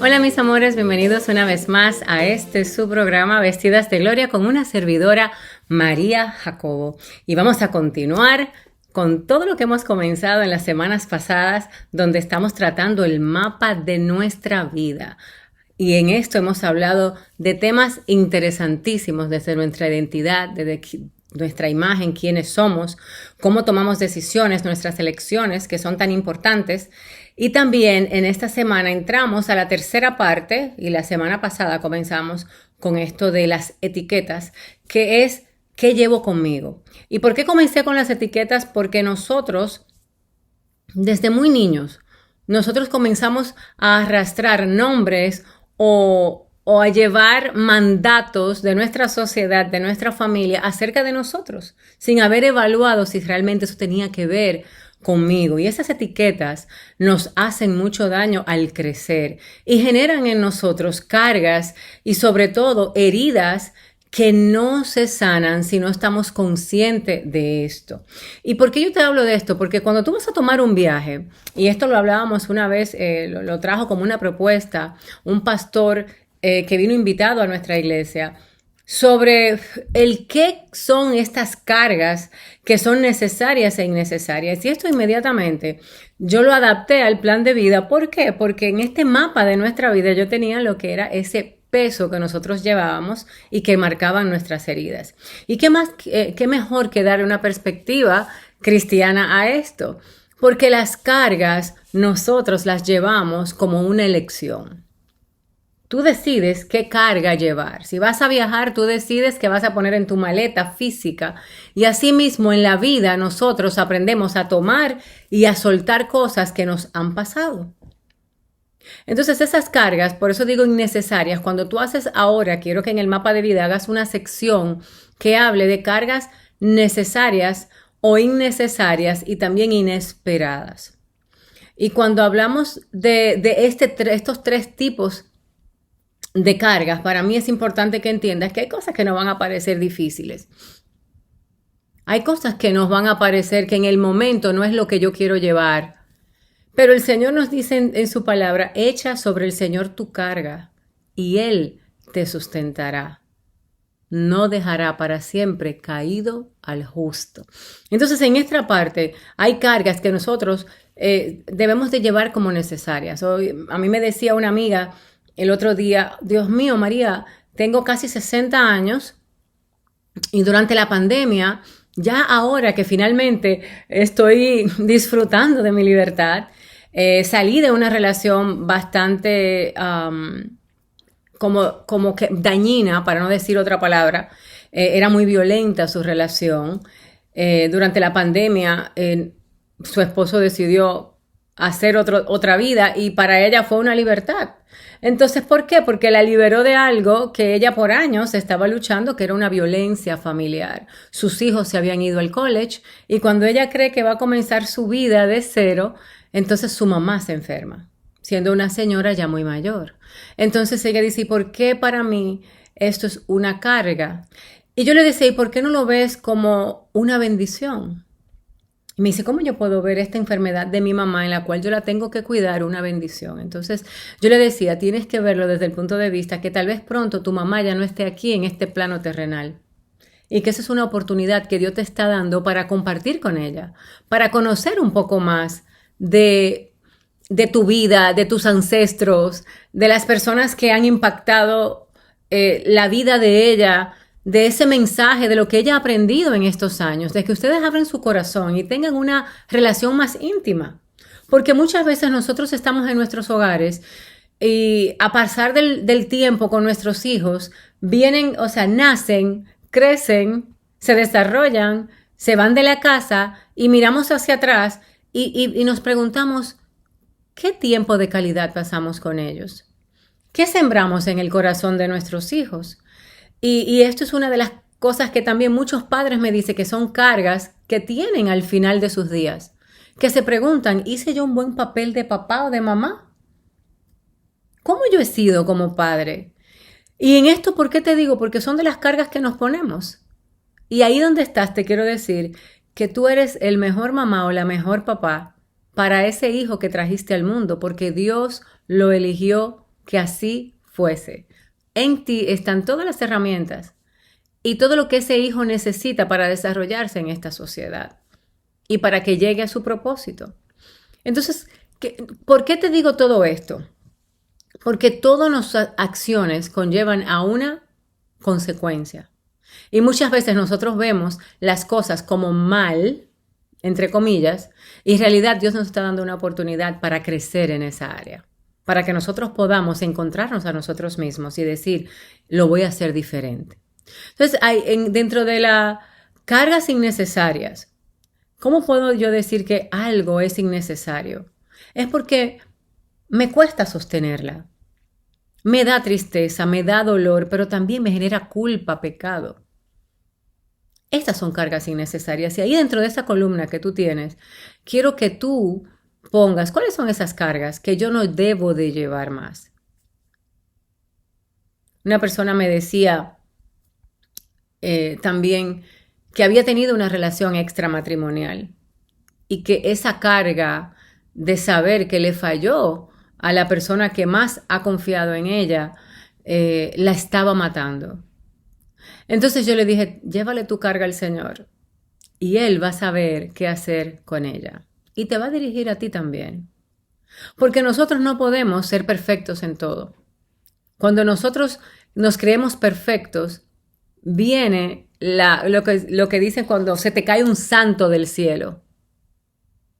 Hola mis amores, bienvenidos una vez más a su programa Vestidas de Gloria con una servidora, María Jacobo. Y vamos a continuar con todo lo que hemos comenzado en las semanas pasadas, donde estamos tratando el mapa de nuestra vida. Y en esto hemos hablado de temas interesantísimos desde nuestra identidad, desde nuestra imagen, quiénes somos, cómo tomamos decisiones, nuestras elecciones que son tan importantes. Y también en esta semana entramos a la tercera parte y la semana pasada comenzamos con esto de las etiquetas, que es ¿qué llevo conmigo? ¿Y por qué comencé con las etiquetas? Porque nosotros, desde muy niños, nosotros comenzamos a arrastrar nombres o a llevar mandatos de nuestra sociedad, de nuestra familia, acerca de nosotros, sin haber evaluado si realmente eso tenía que ver conmigo. Y esas etiquetas nos hacen mucho daño al crecer y generan en nosotros cargas y sobre todo heridas que no se sanan si no estamos conscientes de esto. ¿Y por qué yo te hablo de esto? Porque cuando tú vas a tomar un viaje, y esto lo hablábamos una vez, lo trajo como una propuesta, un pastor que vino invitado a nuestra iglesia, sobre el qué son estas cargas que son necesarias e innecesarias. Y esto inmediatamente yo lo adapté al plan de vida. ¿Por qué? Porque en este mapa de nuestra vida yo tenía lo que era ese peso que nosotros llevábamos y que marcaban nuestras heridas. ¿Y qué más, qué mejor que darle una perspectiva cristiana a esto? Porque las cargas nosotros las llevamos como una elección. Tú decides qué carga llevar. Si vas a viajar, tú decides qué vas a poner en tu maleta física. Y asimismo en la vida nosotros aprendemos a tomar y a soltar cosas que nos han pasado. Entonces esas cargas, por eso digo innecesarias, cuando tú haces ahora, quiero que en el mapa de vida hagas una sección que hable de cargas necesarias o innecesarias y también inesperadas. Y cuando hablamos de estos tres tipos de cargas, para mí es importante que entiendas que hay cosas que nos van a parecer difíciles. Hay cosas que nos van a parecer que en el momento no es lo que yo quiero llevar. Pero el Señor nos dice en su palabra, echa sobre el Señor tu carga y Él te sustentará. No dejará para siempre caído al justo. Entonces, en esta parte hay cargas que nosotros debemos de llevar como necesarias. A mí me decía una amiga el otro día, Dios mío, María, tengo casi 60 años y durante la pandemia, ya ahora que finalmente estoy disfrutando de mi libertad, salí de una relación bastante como que dañina, para no decir otra palabra. Era muy violenta su relación. Durante la pandemia, su esposo decidió hacer otra vida y para ella fue una libertad. Entonces, ¿por qué? Porque la liberó de algo que ella por años estaba luchando, que era una violencia familiar. Sus hijos se habían ido al college y cuando ella cree que va a comenzar su vida de cero, entonces su mamá se enferma, siendo una señora ya muy mayor. Entonces ella dice, ¿y por qué para mí esto es una carga? Y yo le decía, ¿y por qué no lo ves como una bendición? Y me dice, ¿cómo yo puedo ver esta enfermedad de mi mamá en la cual yo la tengo que cuidar una bendición? Entonces yo le decía, tienes que verlo desde el punto de vista que tal vez pronto tu mamá ya no esté aquí en este plano terrenal. Y que esa es una oportunidad que Dios te está dando para compartir con ella, para conocer un poco más de tu vida, de tus ancestros, de las personas que han impactado la vida de ella, de ese mensaje, de lo que ella ha aprendido en estos años, de que ustedes abran su corazón y tengan una relación más íntima. Porque muchas veces nosotros estamos en nuestros hogares y a pasar del tiempo con nuestros hijos, vienen, o sea, nacen, crecen, se desarrollan, se van de la casa y miramos hacia atrás y nos preguntamos, ¿qué tiempo de calidad pasamos con ellos? ¿Qué sembramos en el corazón de nuestros hijos? Y esto es una de las cosas que también muchos padres me dicen que son cargas que tienen al final de sus días. Que se preguntan, ¿hice yo un buen papel de papá o de mamá? ¿Cómo yo he sido como padre? Y en esto, ¿por qué te digo? Porque son de las cargas que nos ponemos. Y ahí donde estás, te quiero decir que tú eres el mejor mamá o la mejor papá para ese hijo que trajiste al mundo, porque Dios lo eligió que así fuese. En ti están todas las herramientas y todo lo que ese hijo necesita para desarrollarse en esta sociedad y para que llegue a su propósito. Entonces, ¿por qué te digo todo esto? Porque todas nuestras acciones conllevan a una consecuencia. Y muchas veces nosotros vemos las cosas como mal, entre comillas, y en realidad Dios nos está dando una oportunidad para crecer en esa área, para que nosotros podamos encontrarnos a nosotros mismos y decir, lo voy a hacer diferente. Entonces, dentro de las cargas innecesarias, ¿cómo puedo yo decir que algo es innecesario? Es porque me cuesta sostenerla. Me da tristeza, me da dolor, pero también me genera culpa, pecado. Estas son cargas innecesarias. Y ahí dentro de esa columna que tú tienes, quiero que tú pongas cuáles son esas cargas que yo no debo de llevar más. Una persona me decía también que había tenido una relación extramatrimonial y que esa carga de saber que le falló a la persona que más ha confiado en ella, la estaba matando. Entonces yo le dije, llévale tu carga al Señor y Él va a saber qué hacer con ella. Y te va a dirigir a ti también. Porque nosotros no podemos ser perfectos en todo. Cuando nosotros nos creemos perfectos, viene lo que dicen cuando se te cae un santo del cielo.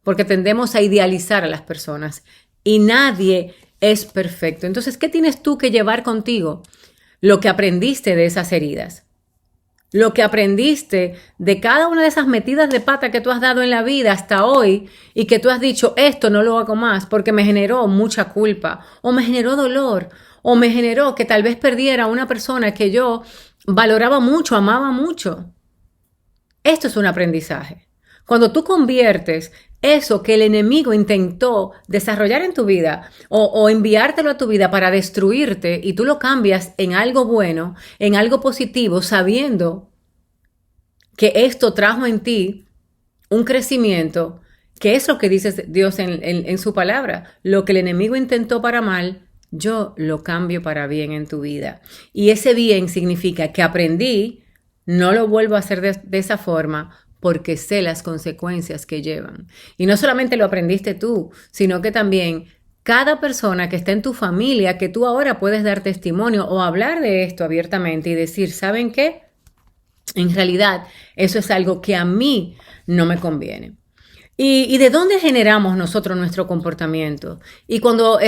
Porque tendemos a idealizar a las personas y nadie es perfecto. Entonces, ¿qué tienes tú que llevar contigo? Lo que aprendiste de esas heridas. Lo que aprendiste de cada una de esas metidas de pata que tú has dado en la vida hasta hoy y que tú has dicho, esto no lo hago más porque me generó mucha culpa o me generó dolor o me generó que tal vez perdiera a una persona que yo valoraba mucho, amaba mucho. Esto es un aprendizaje. Cuando tú conviertes eso que el enemigo intentó desarrollar en tu vida o enviártelo a tu vida para destruirte y tú lo cambias en algo bueno, en algo positivo, sabiendo que esto trajo en ti un crecimiento, que es lo que dice Dios en su palabra. Lo que el enemigo intentó para mal, yo lo cambio para bien en tu vida. Y ese bien significa que aprendí, no lo vuelvo a hacer de esa forma, porque sé las consecuencias que llevan. Y no solamente lo aprendiste tú, sino que también cada persona que está en tu familia, que tú ahora puedes dar testimonio o hablar de esto abiertamente y decir, ¿saben qué? En realidad, eso es algo que a mí no me conviene. ¿Y de dónde generamos nosotros nuestro comportamiento? Y cuando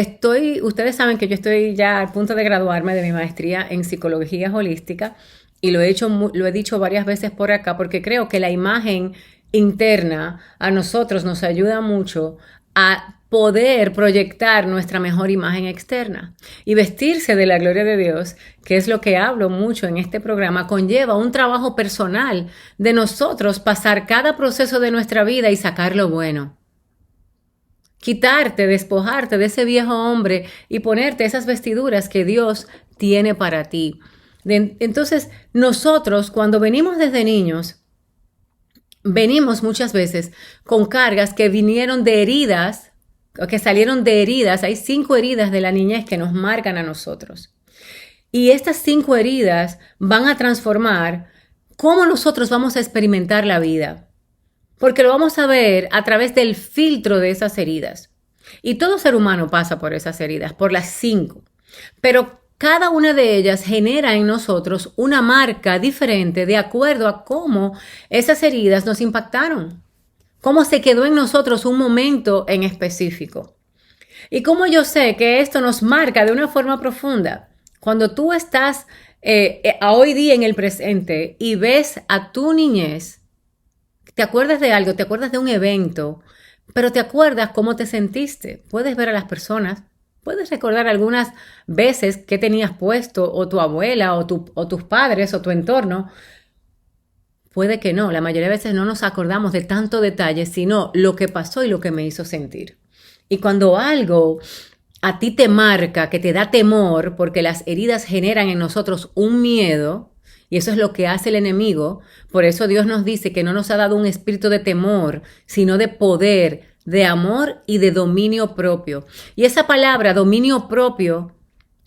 ustedes saben que yo estoy ya a punto de graduarme de mi maestría en psicología holística, y lo he dicho varias veces por acá porque creo que la imagen interna a nosotros nos ayuda mucho a poder proyectar nuestra mejor imagen externa. Y vestirse de la gloria de Dios, que es lo que hablo mucho en este programa, conlleva un trabajo personal de nosotros pasar cada proceso de nuestra vida y sacar lo bueno. Quitarte, despojarte de ese viejo hombre y ponerte esas vestiduras que Dios tiene para ti. Entonces, nosotros cuando venimos desde niños, venimos muchas veces con cargas que vinieron de heridas, o que salieron de heridas. Hay 5 heridas de la niñez que nos marcan a nosotros. Y estas 5 heridas van a transformar cómo nosotros vamos a experimentar la vida. Porque lo vamos a ver a través del filtro de esas heridas. Y todo ser humano pasa por esas heridas, por las 5. Pero cada una de ellas genera en nosotros una marca diferente de acuerdo a cómo esas heridas nos impactaron, cómo se quedó en nosotros un momento en específico. Y cómo yo sé que esto nos marca de una forma profunda. Cuando tú estás hoy día en el presente y ves a tu niñez, te acuerdas de algo, te acuerdas de un evento, pero te acuerdas cómo te sentiste. Puedes ver a las personas. Puedes recordar algunas veces que tenías puesto o tu abuela o tus padres o tu entorno. Puede que no, la mayoría de veces no nos acordamos de tanto detalle, sino lo que pasó y lo que me hizo sentir. Y cuando algo a ti te marca, que te da temor, porque las heridas generan en nosotros un miedo, y eso es lo que hace el enemigo, por eso Dios nos dice que no nos ha dado un espíritu de temor, sino de poder, de amor y de dominio propio. Y esa palabra, dominio propio,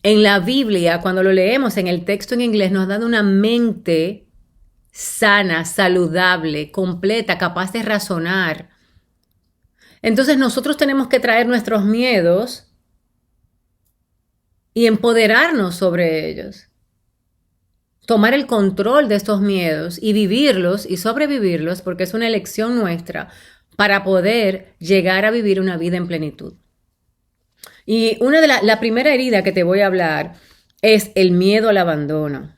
en la Biblia, cuando lo leemos en el texto en inglés, nos da una mente sana, saludable, completa, capaz de razonar. Entonces nosotros tenemos que traer nuestros miedos y empoderarnos sobre ellos. Tomar el control de estos miedos y vivirlos y sobrevivirlos, porque es una elección nuestra para poder llegar a vivir una vida en plenitud. Y la primera herida que te voy a hablar es el miedo al abandono.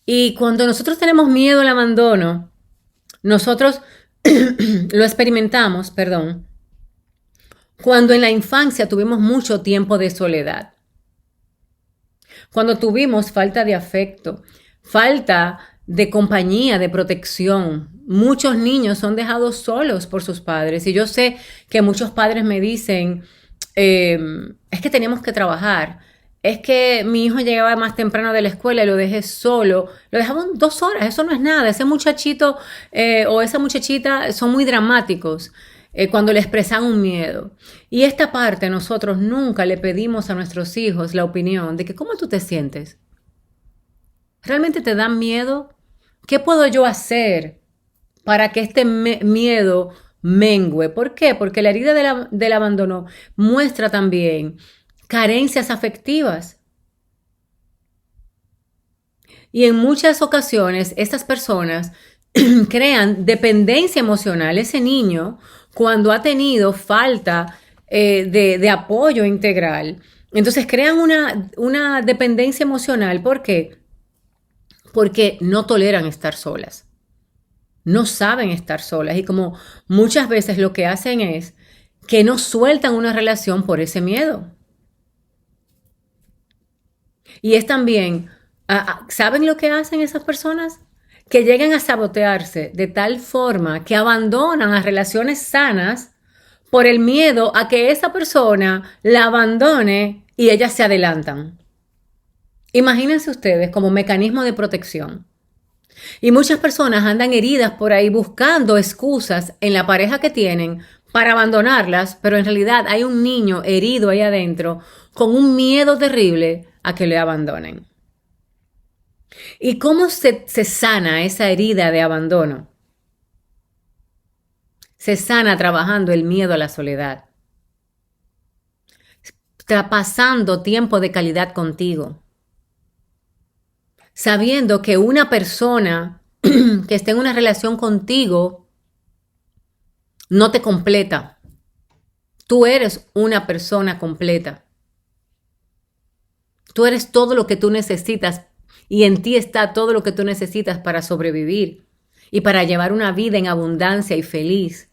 Y cuando nosotros tenemos miedo al abandono, nosotros lo experimentamos, cuando en la infancia tuvimos mucho tiempo de soledad. Cuando tuvimos falta de afecto, falta de compañía, de protección. Muchos niños son dejados solos por sus padres. Y yo sé que muchos padres me dicen, es que teníamos que trabajar. Es que mi hijo llegaba más temprano de la escuela y lo dejé solo. Lo dejaban 2 horas, eso no es nada. Ese muchachito o esa muchachita son muy dramáticos cuando le expresan un miedo. Y esta parte nosotros nunca le pedimos a nuestros hijos la opinión de que ¿cómo tú te sientes? ¿Realmente te da miedo? ¿Qué puedo yo hacer para que este miedo mengue? ¿Por qué? Porque la herida del abandono muestra también carencias afectivas. Y en muchas ocasiones estas personas crean dependencia emocional. Ese niño, cuando ha tenido falta de apoyo integral, entonces crean una dependencia emocional. ¿Por qué? Porque no toleran estar solas. No saben estar solas. Y como muchas veces lo que hacen es que no sueltan una relación por ese miedo. Y es también, ¿saben lo que hacen esas personas? Que llegan a sabotearse de tal forma que abandonan las relaciones sanas por el miedo a que esa persona la abandone y ellas se adelantan. Imagínense ustedes como mecanismo de protección. Y muchas personas andan heridas por ahí buscando excusas en la pareja que tienen para abandonarlas, pero en realidad hay un niño herido ahí adentro con un miedo terrible a que le abandonen. ¿Y cómo se sana esa herida de abandono? Se sana trabajando el miedo a la soledad. Pasando tiempo de calidad contigo. Sabiendo que una persona que esté en una relación contigo no te completa. Tú eres una persona completa. Tú eres todo lo que tú necesitas y en ti está todo lo que tú necesitas para sobrevivir y para llevar una vida en abundancia y feliz.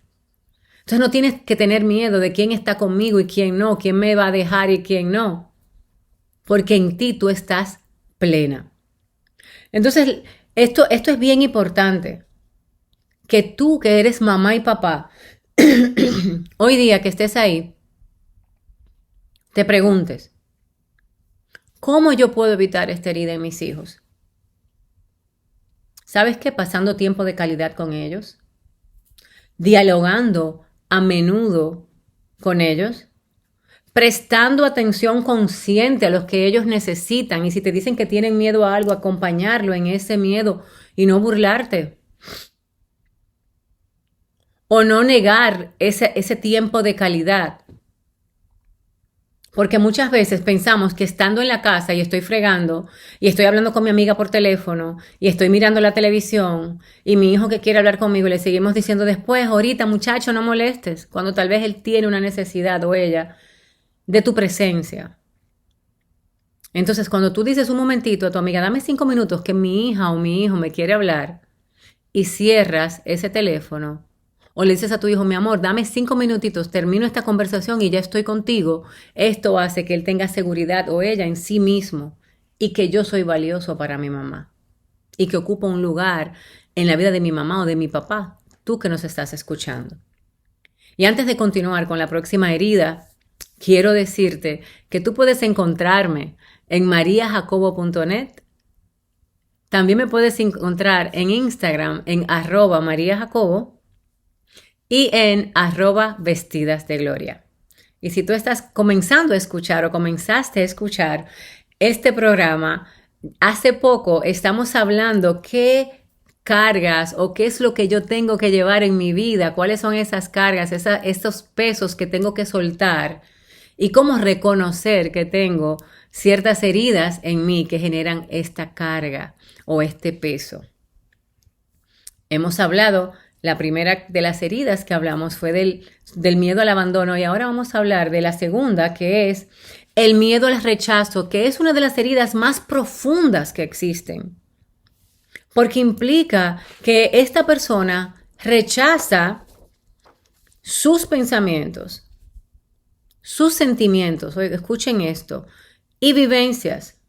Entonces no tienes que tener miedo de quién está conmigo y quién no, quién me va a dejar y quién no, porque en ti tú estás plena. Entonces esto es bien importante, que tú que eres mamá y papá, hoy día que estés ahí, te preguntes, ¿cómo yo puedo evitar esta herida en mis hijos? ¿Sabes qué? Pasando tiempo de calidad con ellos, dialogando a menudo con ellos, prestando atención consciente a lo que ellos necesitan. Y si te dicen que tienen miedo a algo, acompañarlo en ese miedo y no burlarte. O no negar ese tiempo de calidad. Porque muchas veces pensamos que estando en la casa y estoy fregando y estoy hablando con mi amiga por teléfono y estoy mirando la televisión y mi hijo que quiere hablar conmigo le seguimos diciendo después, ahorita muchacho no molestes, cuando tal vez él tiene una necesidad o ella de tu presencia. Entonces cuando tú dices un momentito a tu amiga, dame 5 minutos que mi hija o mi hijo me quiere hablar y cierras ese teléfono, o le dices a tu hijo, mi amor, dame 5 minutitos, termino esta conversación y ya estoy contigo. Esto hace que él tenga seguridad o ella en sí mismo y que yo soy valioso para mi mamá y que ocupo un lugar en la vida de mi mamá o de mi papá, tú que nos estás escuchando. Y antes de continuar con la próxima herida, quiero decirte que tú puedes encontrarme en mariajacobo.net. También me puedes encontrar en Instagram en @mariajacobo y en @vestidasdegloria. Y si tú estás comenzando a escuchar o comenzaste a escuchar este programa, hace poco estamos hablando qué cargas o qué es lo que yo tengo que llevar en mi vida, cuáles son esas cargas, esos pesos que tengo que soltar y cómo reconocer que tengo ciertas heridas en mí que generan esta carga o este peso. Hemos hablado, la primera de las heridas que hablamos fue del miedo al abandono y ahora vamos a hablar de la segunda, que es el miedo al rechazo, que es una de las heridas más profundas que existen. Porque implica que esta persona rechaza sus pensamientos, sus sentimientos, oiga, escuchen esto, y vivencias.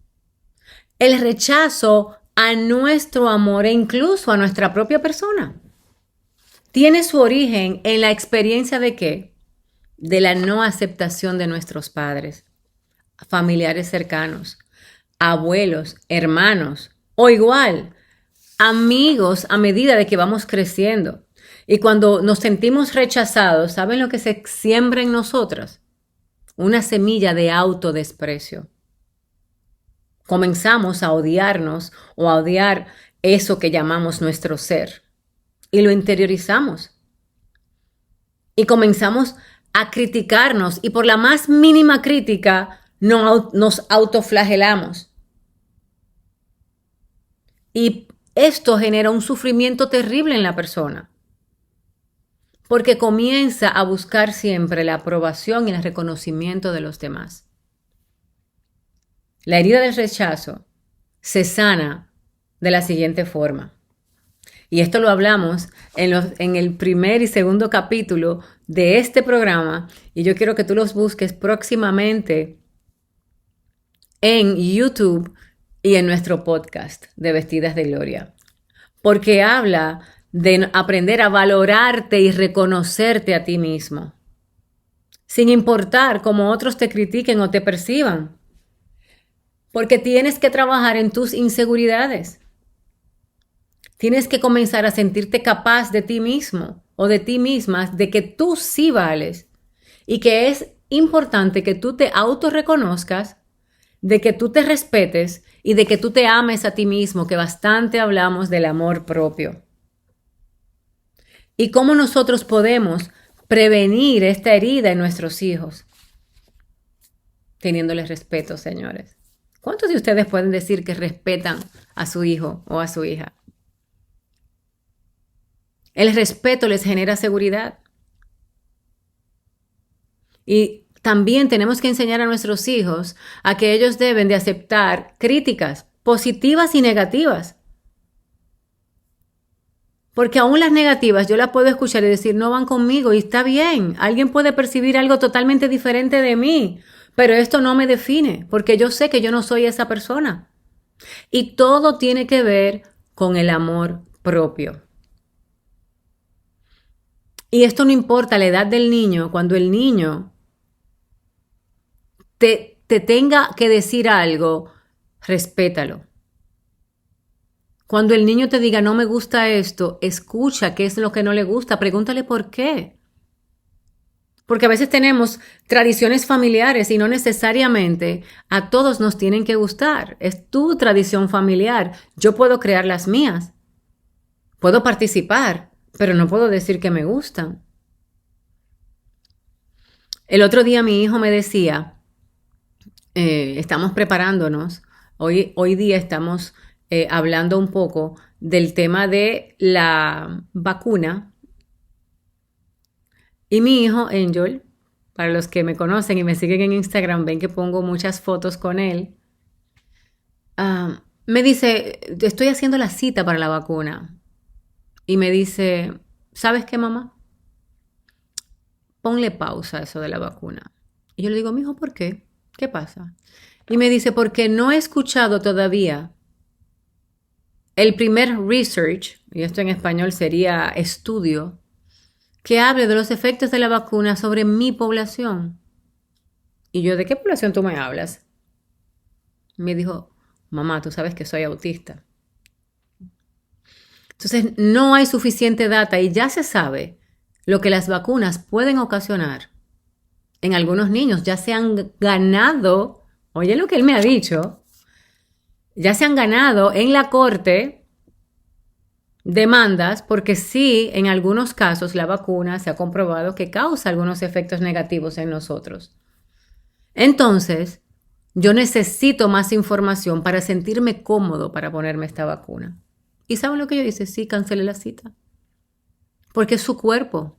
El rechazo a nuestro amor e incluso a nuestra propia persona tiene su origen en la experiencia de ¿qué? De la no aceptación de nuestros padres, familiares cercanos, abuelos, hermanos o igual, amigos a medida de que vamos creciendo. Y cuando nos sentimos rechazados, ¿saben lo que se siembra en nosotras? Una semilla de autodesprecio. Comenzamos a odiarnos o a odiar eso que llamamos nuestro ser. Y lo interiorizamos. Y comenzamos a criticarnos y por la más mínima crítica nos autoflagelamos. Y esto genera un sufrimiento terrible en la persona. Porque comienza a buscar siempre la aprobación y el reconocimiento de los demás. La herida del rechazo se sana de la siguiente forma. Y esto lo hablamos en el primer y segundo capítulo de este programa. Y yo quiero que tú los busques próximamente en YouTube y en nuestro podcast de Vestidas de Gloria. Porque habla de aprender a valorarte y reconocerte a ti mismo. Sin importar cómo otros te critiquen o te perciban. Porque tienes que trabajar en tus inseguridades. Tienes que comenzar a sentirte capaz de ti mismo o de ti misma, de que tú sí vales y que es importante que tú te autorreconozcas, de que tú te respetes y de que tú te ames a ti mismo, que bastante hablamos del amor propio. Y cómo nosotros podemos prevenir esta herida en nuestros hijos, teniéndoles respeto, señores. ¿Cuántos de ustedes pueden decir que respetan a su hijo o a su hija? El respeto les genera seguridad. Y también tenemos que enseñar a nuestros hijos a que ellos deben de aceptar críticas positivas y negativas. Porque aún las negativas yo las puedo escuchar y decir no van conmigo y está bien. Alguien puede percibir algo totalmente diferente de mí, pero esto no me define porque yo sé que yo no soy esa persona. Y todo tiene que ver con el amor propio. Y esto no importa la edad del niño, cuando el niño te tenga que decir algo, respétalo. Cuando el niño te diga no me gusta esto, escucha qué es lo que no le gusta, pregúntale por qué. Porque a veces tenemos tradiciones familiares y no necesariamente a todos nos tienen que gustar. Es tu tradición familiar, yo puedo crear las mías, puedo participar. Pero no puedo decir que me gustan. El otro día mi hijo me decía, estamos preparándonos, hoy día estamos hablando un poco del tema de la vacuna. Y mi hijo Angel, para los que me conocen y me siguen en Instagram, ven que pongo muchas fotos con él, me dice, estoy haciendo la cita para la vacuna. Y me dice, ¿sabes qué, mamá? Ponle pausa a eso de la vacuna. Y yo le digo, mijo, ¿por qué? ¿Qué pasa? Y me dice, porque no he escuchado todavía el primer research, y esto en español sería estudio, que hable de los efectos de la vacuna sobre mi población. Y yo, ¿de qué población tú me hablas? Me dijo, mamá, tú sabes que soy autista. Entonces, no hay suficiente data y ya se sabe lo que las vacunas pueden ocasionar en algunos niños. Ya se han ganado, oye lo que él me ha dicho, ya se han ganado en la corte demandas porque sí, en algunos casos la vacuna se ha comprobado que causa algunos efectos negativos en nosotros. Entonces, yo necesito más información para sentirme cómodo para ponerme esta vacuna. ¿Y saben lo que yo hice? Sí, cancelé la cita. Porque es su cuerpo.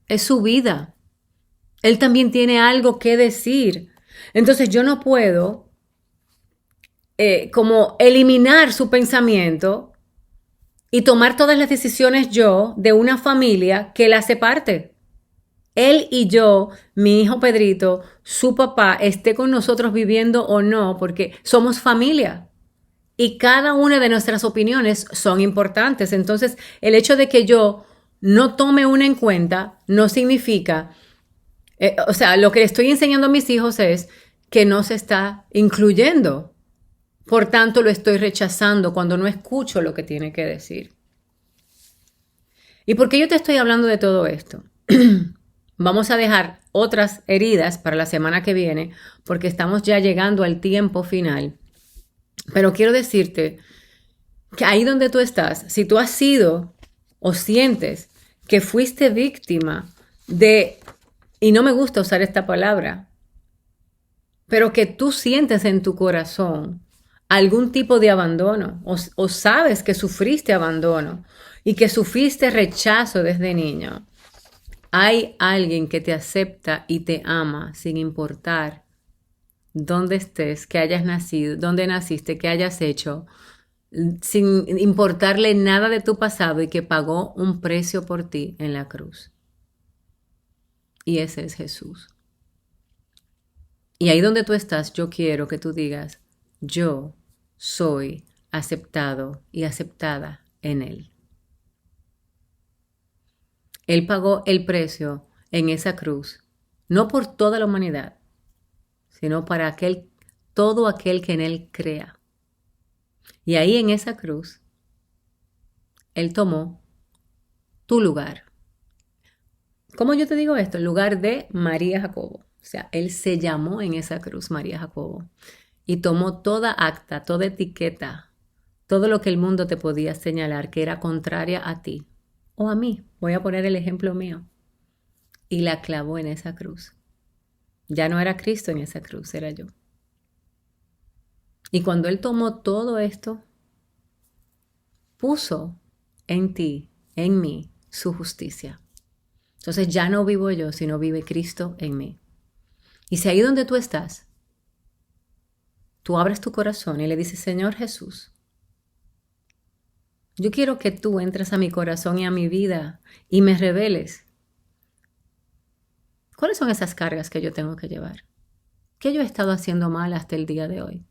Es su vida. Él también tiene algo que decir. Entonces yo no puedo como eliminar su pensamiento y tomar todas las decisiones yo de una familia que la hace parte. Él y yo, mi hijo Pedrito, su papá, esté con nosotros viviendo o no, porque somos familia. Y cada una de nuestras opiniones son importantes. Entonces, el hecho de que yo no tome una en cuenta no significa, lo que le estoy enseñando a mis hijos es que no se está incluyendo. Por tanto, lo estoy rechazando cuando no escucho lo que tiene que decir. ¿Y por qué yo te estoy hablando de todo esto? Vamos a dejar otras heridas para la semana que viene porque estamos ya llegando al tiempo final. Pero quiero decirte que ahí donde tú estás, si tú has sido o sientes que fuiste víctima de, y no me gusta usar esta palabra, pero que tú sientes en tu corazón algún tipo de abandono o sabes que sufriste abandono y que sufriste rechazo desde niño, hay alguien que te acepta y te ama sin importar dónde estés, que hayas nacido, dónde naciste, qué hayas hecho, sin importarle nada de tu pasado y que pagó un precio por ti en la cruz. Y ese es Jesús. Y ahí donde tú estás, yo quiero que tú digas, yo soy aceptado y aceptada en Él. Él pagó el precio en esa cruz, no por toda la humanidad, sino para todo aquel que en Él crea. Y ahí en esa cruz, Él tomó tu lugar. ¿Cómo yo te digo esto? El lugar de María Jacobo. O sea, Él se llamó en esa cruz María Jacobo y tomó toda acta, toda etiqueta, todo lo que el mundo te podía señalar que era contraria a ti o a mí. Voy a poner el ejemplo mío. Y la clavó en esa cruz. Ya no era Cristo en esa cruz, era yo. Y cuando Él tomó todo esto, puso en ti, en mí, su justicia. Entonces ya no vivo yo, sino vive Cristo en mí. Y si ahí donde tú estás, tú abres tu corazón y le dices, Señor Jesús, yo quiero que tú entres a mi corazón y a mi vida y me reveles cuáles son esas cargas que yo tengo que llevar. ¿Qué yo he estado haciendo mal hasta el día de hoy?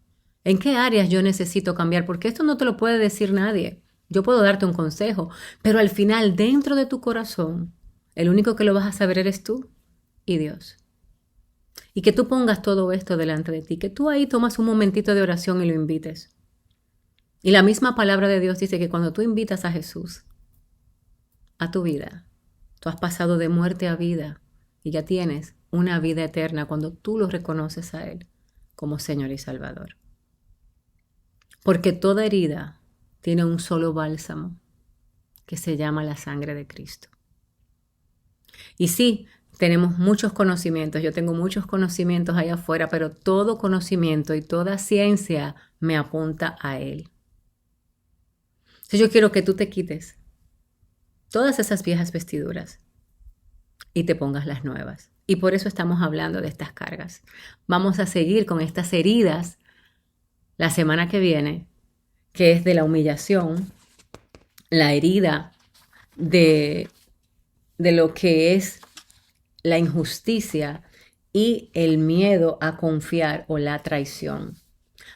¿En qué áreas yo necesito cambiar? Porque esto no te lo puede decir nadie. Yo puedo darte un consejo, pero al final, dentro de tu corazón, el único que lo vas a saber eres tú y Dios. Y que tú pongas todo esto delante de ti, que tú ahí tomas un momentito de oración y lo invites. Y la misma palabra de Dios dice que cuando tú invitas a Jesús a tu vida, tú has pasado de muerte a vida y ya tienes una vida eterna cuando tú lo reconoces a Él como Señor y Salvador. Porque toda herida tiene un solo bálsamo que se llama la sangre de Cristo. Y sí, tenemos muchos conocimientos, yo tengo muchos conocimientos allá afuera, pero todo conocimiento y toda ciencia me apunta a Él. Entonces yo quiero que tú te quites todas esas viejas vestiduras y te pongas las nuevas. Y por eso estamos hablando de estas cargas. Vamos a seguir con estas heridas la semana que viene, que es de la humillación, la herida de lo que es la injusticia y el miedo a confiar o la traición.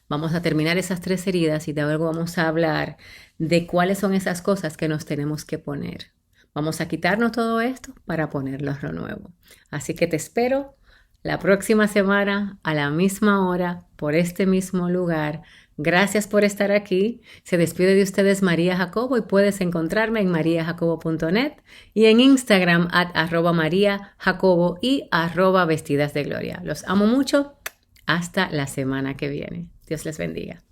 Vamos a terminar esas tres heridas y luego vamos a hablar de cuáles son esas cosas que nos tenemos que poner. Vamos a quitarnos todo esto para ponernos lo nuevo. Así que te espero la próxima semana a la misma hora por este mismo lugar. Gracias por estar aquí. Se despide de ustedes María Jacobo y puedes encontrarme en mariajacobo.net y en Instagram @mariajacobo y @vestidasdegloria. Los amo mucho. Hasta la semana que viene. Dios les bendiga.